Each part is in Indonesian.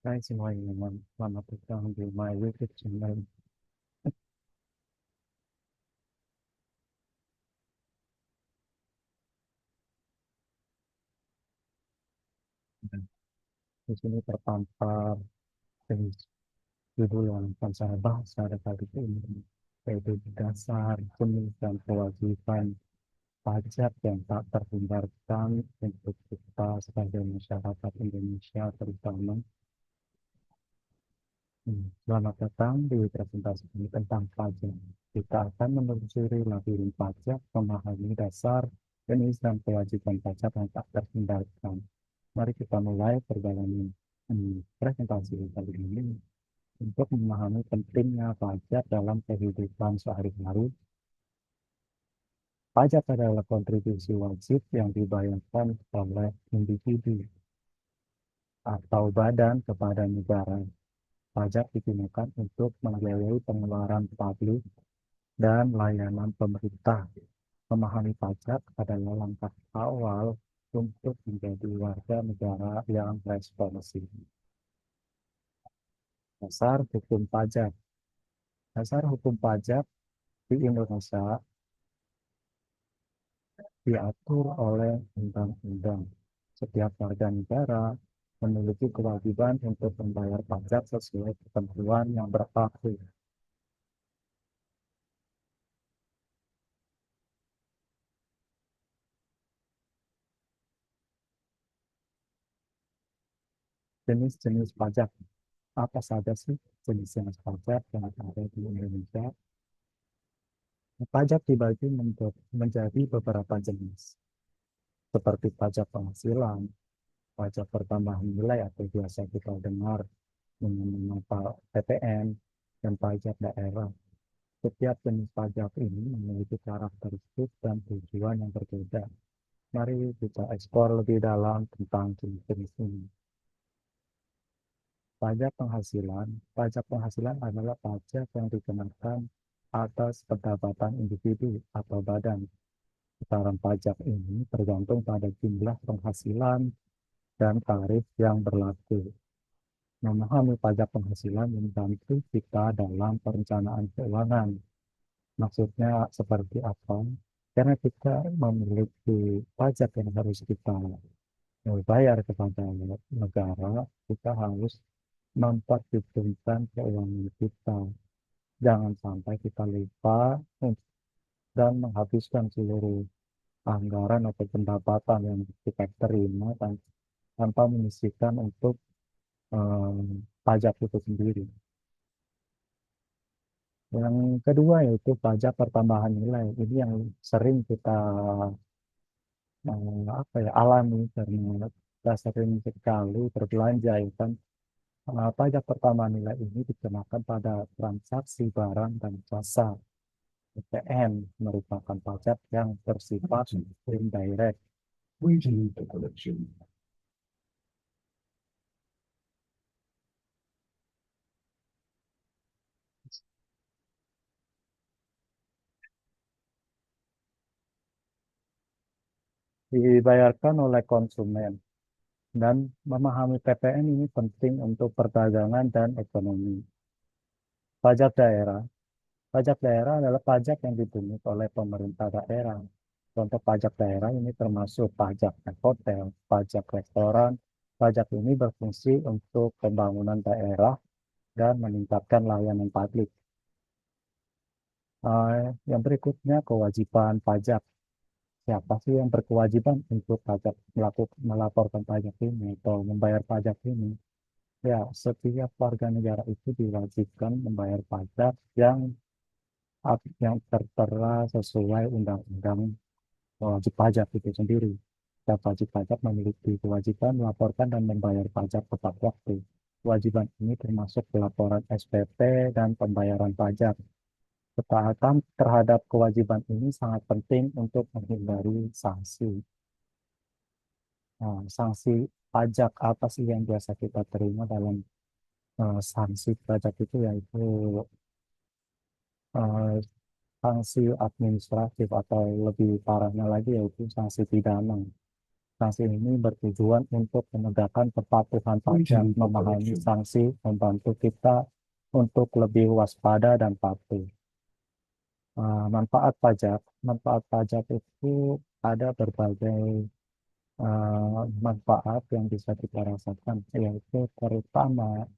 Hai semuanya, selamat datang di my YouTube channel. Dan di sini terpampang dari judul yang akan saya bahas pada kali ini, yaitu dasar jenis dan kewajiban pajak yang tak terhindarkan untuk kita sebagai masyarakat Indonesia terutama. Selamat datang di presentasi ini tentang pajak. Kita akan menelusuri labirin pajak, memahami dasar, jenis dan kewajiban pajak yang tak terhindarkan. Mari kita mulai perjalanan presentasi kali ini untuk memahami pentingnya pajak dalam kehidupan sehari-hari. Pajak adalah kontribusi wajib yang dibayarkan oleh individu atau badan kepada negara. Pajak digunakan untuk membiayai pengeluaran publik dan layanan pemerintah. Memahami pajak adalah langkah awal untuk menjadi warga negara yang responsif. Dasar hukum pajak. Dasar hukum pajak di Indonesia diatur oleh undang-undang. Setiap warga negara memiliki kewajiban untuk membayar pajak sesuai ketentuan yang berlaku. Jenis-jenis pajak. Apa saja sih jenis-jenis pajak yang ada di Indonesia? Pajak dibagi menjadi beberapa jenis, seperti pajak penghasilan, pajak pertambahan nilai atau biasa kita dengar dengan nama PPN, dan pajak daerah. Setiap jenis pajak ini memiliki karakteristik dan tujuan yang berbeda. Mari kita eksplor lebih dalam tentang jenis-jenis ini. Pajak penghasilan. Pajak penghasilan adalah pajak yang dikenakan atas pendapatan individu atau badan. Besaran pajak ini tergantung pada jumlah penghasilan dan tarif yang berlaku. Memahami pajak penghasilan membantu kita dalam perencanaan keuangan. Maksudnya seperti apa? Karena kita memiliki pajak yang harus kita bayar kepada negara, kita harus memperhitungkan keuangan kita. Jangan sampai kita lupa dan menghabiskan seluruh anggaran atau pendapatan yang kita terima tanpa menyisihkan untuk pajak itu sendiri. Yang kedua yaitu pajak pertambahan nilai. Ini yang sering kita apa ya alami karena kita sering sekali berbelanja ya kan. Pajak pertambahan nilai ini dikenakan pada transaksi barang dan jasa. PPN merupakan pajak yang bersifat indirect. Dibayarkan oleh konsumen. Dan memahami PPN ini penting untuk perdagangan dan ekonomi. Pajak daerah. Pajak daerah adalah pajak yang dipungut oleh pemerintah daerah. Contoh pajak daerah ini termasuk pajak hotel, pajak restoran. Pajak ini berfungsi untuk pembangunan daerah dan meningkatkan layanan publik. Yang berikutnya kewajiban pajak. Siapa sih yang berkewajiban untuk pajak melaporkan pajak ini atau membayar pajak ini? Ya, setiap warga negara itu diwajibkan membayar pajak yang tertera sesuai undang-undang wajib pajak itu sendiri. Setiap wajib pajak memiliki kewajiban melaporkan dan membayar pajak tepat waktu. Kewajiban ini termasuk pelaporan SPT dan pembayaran pajak. Ketaatan terhadap kewajiban ini sangat penting untuk menghindari sanksi. Nah, sanksi pajak apa sih yang biasa kita terima dalam sanksi pajak itu yaitu eh, sanksi administratif atau lebih parahnya lagi yaitu sanksi pidana. Sanksi ini bertujuan untuk menegakkan kepatuhan pajak, memahami sanksi, membantu kita untuk lebih waspada dan patuh. Manfaat pajak itu ada berbagai manfaat yang bisa kita rasakan, yaitu terutama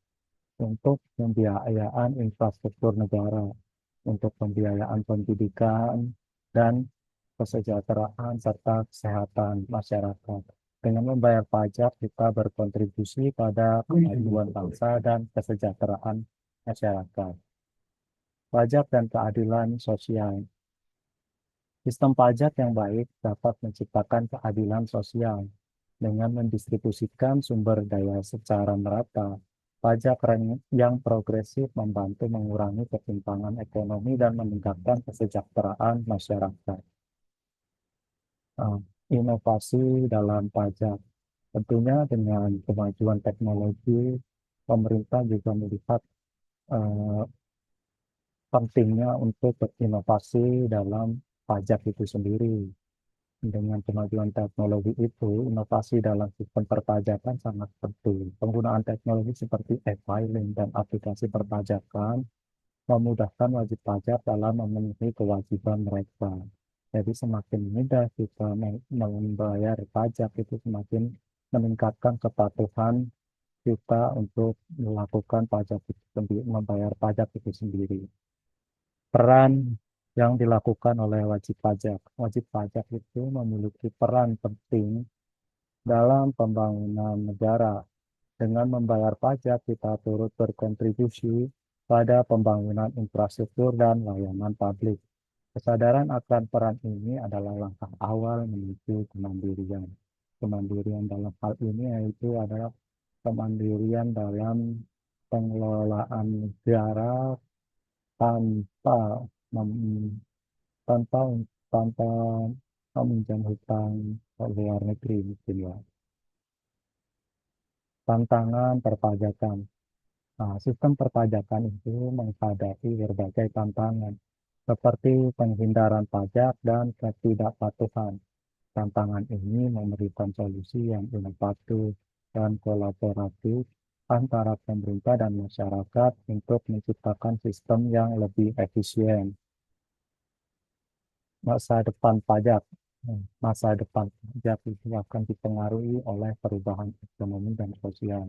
untuk pembiayaan infrastruktur negara, untuk pembiayaan pendidikan dan kesejahteraan serta kesehatan masyarakat. Dengan membayar pajak, kita berkontribusi pada kemajuan bangsa dan kesejahteraan masyarakat. Pajak dan keadilan sosial. Sistem pajak yang baik dapat menciptakan keadilan sosial dengan mendistribusikan sumber daya secara merata. Yang progresif membantu mengurangi ketimpangan ekonomi dan meningkatkan kesejahteraan masyarakat. Uh, Inovasi dalam pajak. Tentunya dengan kemajuan teknologi, pemerintah juga melihat uh, pentingnya untuk berinovasi dalam pajak itu sendiri. Dengan kemajuan teknologi itu, inovasi dalam sistem perpajakan sangat penting. Penggunaan teknologi seperti e-filing dan aplikasi perpajakan memudahkan wajib pajak dalam memenuhi kewajiban mereka. Jadi semakin mudah kita membayar pajak itu semakin meningkatkan kepatuhan kita untuk melakukan pajak itu sendiri, membayar pajak itu sendiri. Peran yang dilakukan oleh wajib pajak. Wajib pajak itu memiliki peran penting dalam pembangunan negara. Dengan membayar pajak, kita turut berkontribusi pada pembangunan infrastruktur dan layanan publik. Kesadaran akan peran ini adalah langkah awal menuju kemandirian. Kemandirian dalam hal ini yaitu adalah kemandirian dalam pengelolaan negara tanpa mem- tanpa tanpa meminjam hutang ke luar negeri mungkin ya. Tantangan perpajakan. Nah, sistem perpajakan itu menghadapi berbagai tantangan seperti penghindaran pajak dan ketidakpatuhan. Tantangan ini memberikan solusi yang inovatif dan kolaboratif antara pemerintah dan masyarakat untuk menciptakan sistem yang lebih efisien. Masa depan pajak. Masa depan pajak itu akan dipengaruhi oleh perubahan ekonomi dan sosial,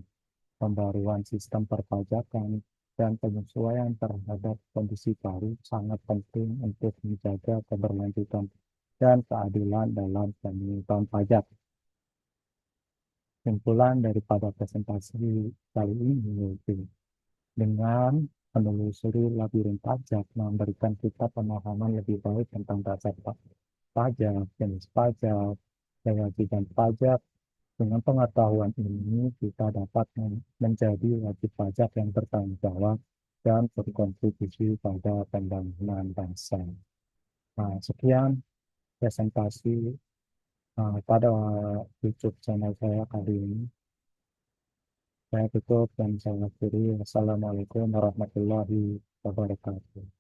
pembaruan sistem perpajakan, dan penyesuaian terhadap kondisi baru sangat penting untuk menjaga keberlanjutan dan keadilan dalam pemungutan pajak. Kesimpulan daripada presentasi kali ini yaitu dengan menelusuri labirin pajak memberikan kita pemahaman lebih baik tentang dasar pajak, jenis pajak, kewajiban pajak. Dengan pengetahuan ini, kita dapat menjadi wajib pajak yang bertanggung jawab dan berkontribusi pada pembangunan bangsa. Nah, sekian presentasi pada YouTube channel saya kali ini. Saya tutup dan saya akhiri. Wassalamualaikum warahmatullahi wabarakatuh.